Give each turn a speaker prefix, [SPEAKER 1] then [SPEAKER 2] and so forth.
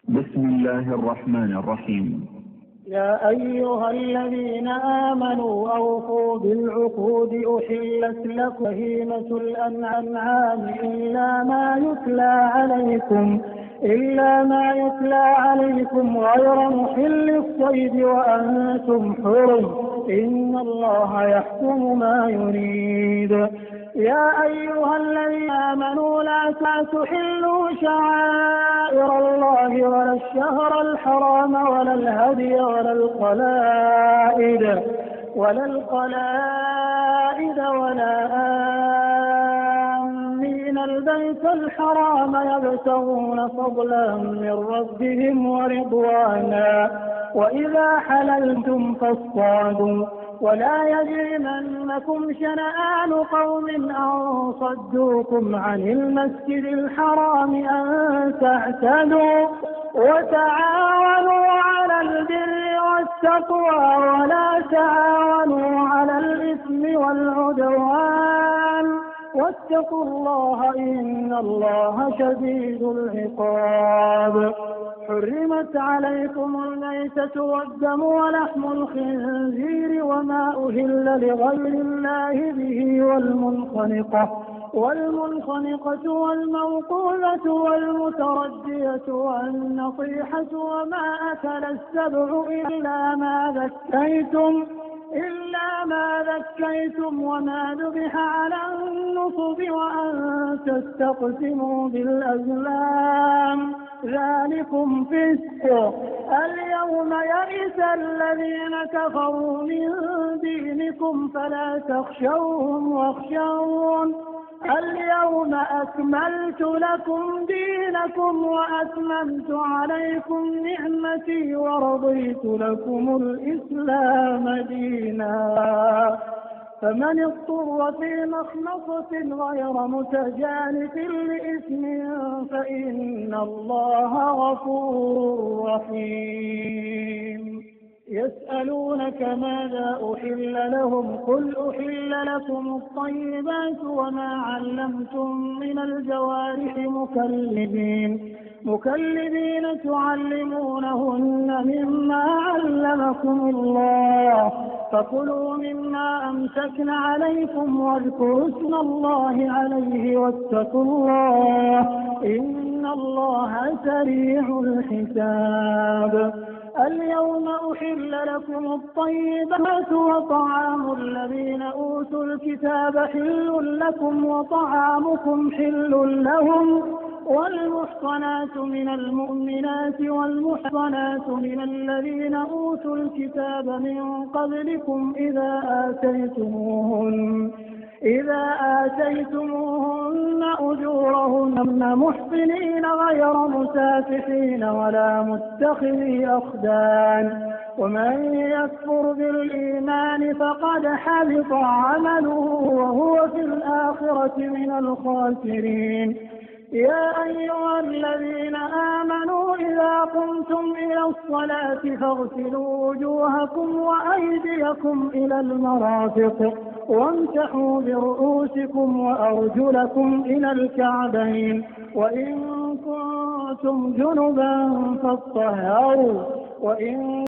[SPEAKER 1] بسم الله الرحمن الرحيم.
[SPEAKER 2] يا أيها الذين آمنوا أوفوا بالعقود أحلت لكم بهيمة الأنعام إلا ما يتلى عليكم غير محل الصيد وأنتم حرم إن الله يحكم ما يريد. يا أيها الذين آمنوا لا تحلوا شعائر الله ولا الشهر الحرام ولا الهدي ولا القلائد ولا آمين البيت الحرام يبتغون فضلا من ربهم ورضوانا وإذا حللتم فاصطادوا ولا يجرمنكم شنآن قوم أن صدوكم عن المسجد الحرام أن تعتدوا وتعاونوا على البر والتقوى ولا تعاونوا على الإثم والعدوان واتقوا الله إن الله شديد العقاب. حرمت عليكم الميتة والدم ولحم الخنزير وما أهل لغير الله به والمنخنقة والموقوذة والمتردية والنطيحة وما أكل السبع إلا ما ذكيتم وما ذبح على النصب وأن تستقسموا بالأزلام ذلكم فسق. اليوم يئس الذين كفروا من دينكم فلا تخشوهم واخشون اليوم أكملت لكم دينكم وأتممت عليكم نعمتي ورضيت لكم الإسلام دينا. فمن اضطر في مخمصة غير متجانف لإثم فإن الله غفور رحيم. يسألونك ماذا أحل لهم قل أحل لكم الطيبات وما علمتم من الجوارح مكلبين تعلمونهن مما علمكم الله فكلوا مما أمسكن عليكم واذكروا اسم الله عليه واتقوا الله إن الله سريع الحساب. اليوم أحل لكم الطيبات وطعام الذين أوتوا الكتاب حل لكم وطعامكم حل لهم والمحصنات من المؤمنات والمحصنات من الذين أوتوا الكتاب من قبلكم إذا آتيتموهن أجورهن محصنين غير مسافحين ولا متخذي أخدان ومن يكفر بالإيمان فقد حبط عمله وهو في الآخرة من الخاسرين. يا أيها الذين آمنوا إذا قمتم إلى الصلاة فاغسلوا وجوهكم وأيديكم إلى المرافق وامسحوا برؤوسكم وأرجلكم إلى الكعبين وإن كنتم جنبا فاطهروا وإن